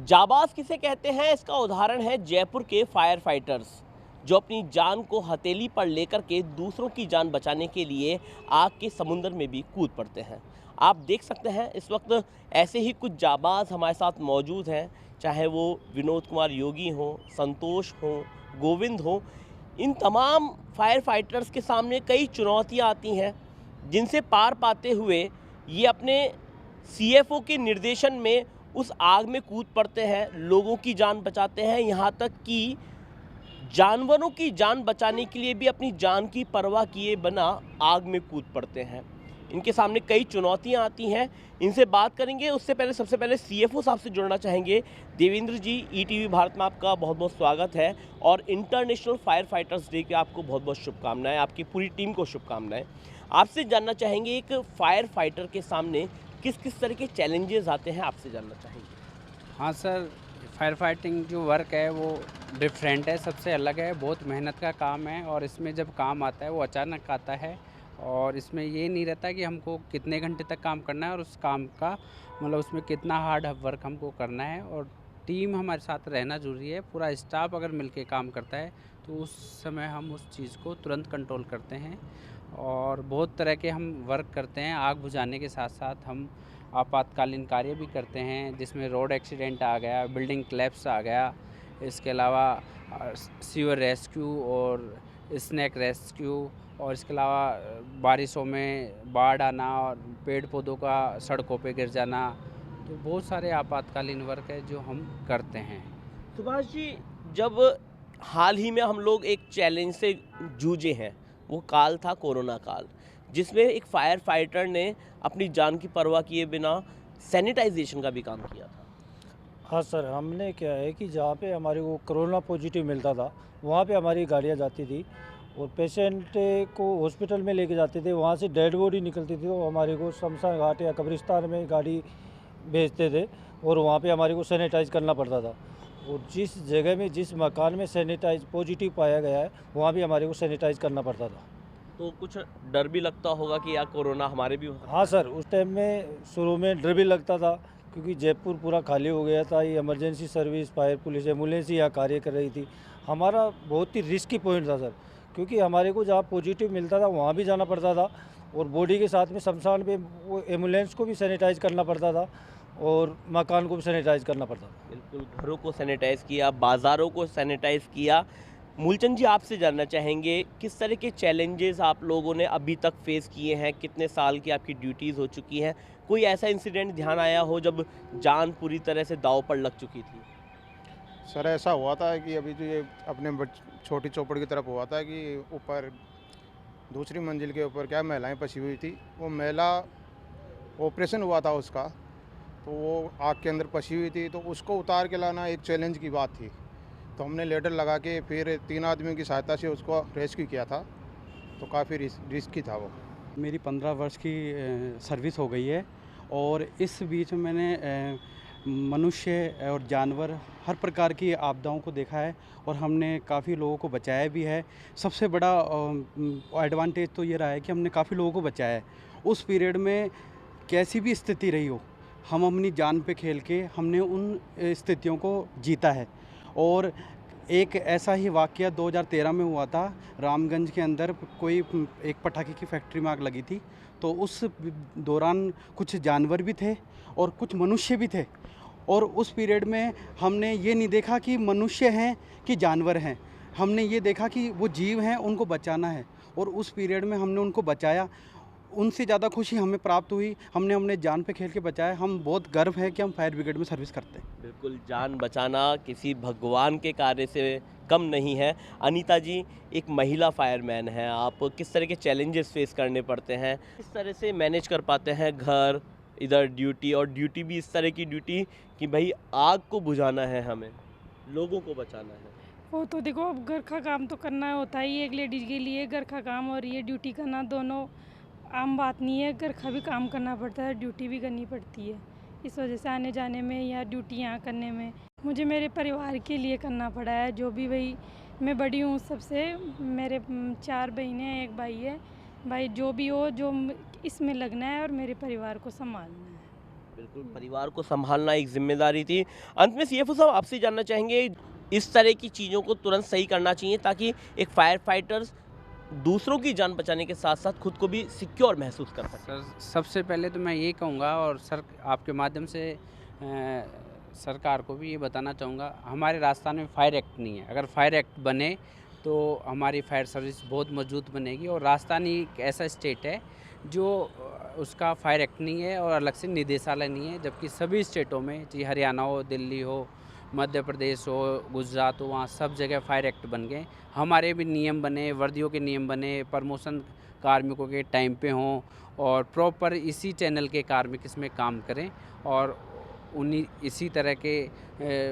जाबाज किसे कहते हैं, इसका उदाहरण है जयपुर के फायर फाइटर्स, जो अपनी जान को हथेली पर लेकर के दूसरों की जान बचाने के लिए आग के समुंदर में भी कूद पड़ते हैं। आप देख सकते हैं इस वक्त ऐसे ही कुछ जाबाज हमारे साथ मौजूद हैं, चाहे वो विनोद कुमार योगी हो, संतोष हो, गोविंद हो। इन तमाम फायर फाइटर्स के सामने कई चुनौतियां आती हैं, जिनसे पार पाते हुए ये अपने सीएफओ के निर्देशन में उस आग में कूद पड़ते हैं, लोगों की जान बचाते हैं, यहाँ तक कि जानवरों की जान बचाने के लिए भी अपनी जान की परवाह किए बिना आग में कूद पड़ते हैं। इनके सामने कई चुनौतियां आती हैं, इनसे बात करेंगे। उससे पहले सबसे पहले सीएफओ साहब से जुड़ना चाहेंगे। देवेंद्र जी, ईटीवी भारत में आपका बहुत बहुत स्वागत है और इंटरनेशनल फायर फाइटर्स डे की आपको बहुत बहुत शुभकामनाएं, आपकी पूरी टीम को शुभकामनाएं। आपसे जानना चाहेंगे, एक फायर फाइटर के सामने किस किस तरह के चैलेंजेस आते हैं, आपसे जानना चाहेंगे। हाँ सर, फायर फाइटिंग जो वर्क है वो डिफरेंट है, सबसे अलग है, बहुत मेहनत का काम है। और इसमें जब काम आता है वो अचानक आता है और इसमें ये नहीं रहता कि हमको कितने घंटे तक काम करना है और उस काम का मतलब उसमें कितना हार्ड वर्क हमको करना है। और टीम हमारे साथ रहना ज़रूरी है, पूरा स्टाफ अगर मिलके काम करता है तो उस समय हम उस चीज़ को तुरंत कंट्रोल करते हैं। और बहुत तरह के हम वर्क करते हैं, आग बुझाने के साथ साथ हम आपातकालीन कार्य भी करते हैं, जिसमें रोड एक्सीडेंट आ गया, बिल्डिंग क्लैप्स आ गया, इसके अलावा सीवर रेस्क्यू और स्नैक रेस्क्यू, और इसके अलावा बारिशों में बाढ़ आना और पेड़ पौधों का सड़कों पे गिर जाना। तो बहुत सारे आपातकालीन वर्क है जो हम करते हैं। सुभाष जी, जब हाल ही में हम लोग एक चैलेंज से जूझे हैं, वो काल था कोरोना काल, जिसमें एक फायर फाइटर ने अपनी जान की परवाह किए बिना सैनिटाइजेशन का भी काम किया था। हाँ सर, हमने क्या है कि जहाँ पे हमारे को कोरोना पॉजिटिव मिलता था वहाँ पे हमारी गाड़ियाँ जाती थी और पेशेंट को हॉस्पिटल में लेके जाते थे। वहाँ से डेड बॉडी निकलती थी तो हमारे को शमशान घाट या कब्रिस्तान में गाड़ी भेजते थे और वहाँ पे हमारे को सैनिटाइज करना पड़ता था। और जिस जगह में जिस मकान में सैनिटाइज पॉजिटिव पाया गया है वहाँ भी हमारे को सैनिटाइज करना पड़ता था। तो कुछ डर भी लगता होगा कि यार कोरोना हमारे भी हो सकता है। हाँ सर, उस टाइम में शुरू में डर भी लगता था क्योंकि जयपुर पूरा खाली हो गया था। ये emergency service, fire police, ambulance ही यहाँ कार्य कर रही थी। हमारा बहुत ही रिस्की पॉइंट था सर, क्योंकि हमारे को जहाँ पॉजिटिव मिलता था वहाँ भी जाना पड़ता था और बॉडी के साथ में शमशान पे वो एम्बुलेंस को भी सैनिटाइज करना पड़ता था और मकान को भी सैनिटाइज करना पड़ता था। बिल्कुल, घरों को सैनिटाइज किया, बाज़ारों को सैनिटाइज किया। मूलचंद जी, आपसे जानना चाहेंगे, किस तरह के चैलेंजेस आप लोगों ने अभी तक फेस किए हैं? कितने साल की आपकी ड्यूटीज़ हो चुकी हैं? कोई ऐसा इंसिडेंट ध्यान आया हो जब जान पूरी तरह से दांव पर लग चुकी थी? सर ऐसा हुआ था कि अभी जो ये अपने छोटी चौपड़ की तरफ हुआ था कि ऊपर दूसरी मंजिल के ऊपर क्या महिलाएं फंसी हुई थी। वो महिला ऑपरेशन हुआ था उसका, तो वो आग के अंदर फंसी हुई थी, तो उसको उतार के लाना एक चैलेंज की बात थी। तो हमने लेडर लगा के फिर 3 आदमियों की सहायता से उसको रेस्क्यू किया था। तो काफ़ी रिस्की था वो। मेरी 15 वर्ष की सर्विस हो गई है और इस बीच में मैंने मनुष्य और जानवर हर प्रकार की आपदाओं को देखा है और हमने काफ़ी लोगों को बचाया भी है। सबसे बड़ा एडवांटेज तो ये रहा है कि हमने काफ़ी लोगों को बचाया है। उस पीरियड में कैसी भी स्थिति रही हो, हम अपनी जान पे खेल के हमने उन स्थितियों को जीता है। और एक ऐसा ही वाक़या 2013 में हुआ था। रामगंज के अंदर कोई एक पटाखे की फैक्ट्री में आग लगी थी, तो उस दौरान कुछ जानवर भी थे और कुछ मनुष्य भी थे। और उस पीरियड में हमने ये नहीं देखा कि मनुष्य हैं कि जानवर हैं, हमने ये देखा कि वो जीव हैं, उनको बचाना है। और उस पीरियड में हमने उनको बचाया। उनसे ज़्यादा खुशी हमें प्राप्त हुई, हमने अपने जान पे खेल के बचाया। हम बहुत गर्व है कि हम फायर ब्रिगेड में सर्विस करते हैं। बिल्कुल, जान बचाना किसी भगवान के कार्य से कम नहीं है। अनीता जी, एक महिला फायरमैन हैं, आप किस तरह के चैलेंजेस फेस करने पड़ते हैं? किस तरह से मैनेज कर पाते हैं घर, इधर ड्यूटी और ड्यूटी भी इस तरह की ड्यूटी कि भाई आग को बुझाना है, हमें लोगों को बचाना है? वो तो देखो, अब घर का काम तो करना होता ही है। एक लेडीज़ के लिए घर का काम और ये ड्यूटी करना दोनों आम बात नहीं है। घर का भी काम करना पड़ता है, ड्यूटी भी करनी पड़ती है। इस वजह से आने जाने में या ड्यूटी यहाँ करने में मुझे मेरे परिवार के लिए करना पड़ा है। जो भी भाई, मैं बड़ी हूँ सबसे, मेरे 4 बहनें हैं, 1 भाई है। भाई जो भी हो, जो इसमें लगना है और मेरे परिवार को संभालना है। बिल्कुल, परिवार को संभालना एक जिम्मेदारी थी। अंत में सीएफओ साहब आपसे जानना चाहेंगे, इस तरह की चीज़ों को तुरंत सही करना चाहिए ताकि एक फायर फाइटर्स दूसरों की जान बचाने के साथ साथ खुद को भी सिक्योर महसूस कर सके। सर सबसे पहले तो मैं ये कहूँगा और सर आपके माध्यम से सरकार को भी ये बताना चाहूँगा, हमारे राजस्थान में फायर एक्ट नहीं है। अगर फायर एक्ट बने तो हमारी फायर सर्विस बहुत मजबूत बनेगी। और राजस्थान ही एक ऐसा स्टेट है जो उसका फायर एक्ट नहीं है और अलग से निदेशालय नहीं है, जबकि सभी स्टेटों में, चाहे हरियाणा हो, दिल्ली हो, मध्य प्रदेश हो, गुजरात हो, वहाँ सब जगह फायर एक्ट बन गए। हमारे भी नियम बने, वर्दियों के नियम बने, प्रमोशन कार्मिकों के टाइम पे हों और प्रॉपर इसी चैनल के कार्मिक इसमें काम करें और उन्हीं इसी तरह के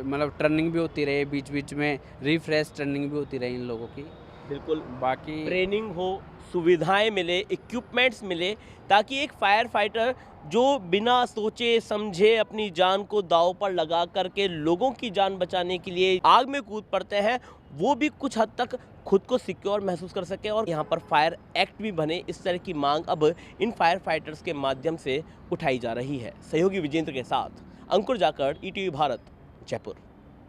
मतलब ट्रेनिंग भी होती रहे, बीच बीच में रिफ्रेश ट्रेनिंग भी होती रही इन लोगों की। बिल्कुल, बाकी ट्रेनिंग हो, सुविधाएं मिले, इक्विपमेंट्स मिले, ताकि एक फायर फाइटर जो बिना सोचे समझे अपनी जान को दांव पर लगा करके लोगों की जान बचाने के लिए आग में कूद पड़ते हैं, वो भी कुछ हद तक खुद को सिक्योर महसूस कर सके और यहाँ पर फायर एक्ट भी बने। इस तरह की मांग अब इन फायर फाइटर्स के माध्यम से उठाई जा रही है। सहयोगी विजेंद्र के साथ अंकुर जाखड़, ईटीवी भारत, जयपुर।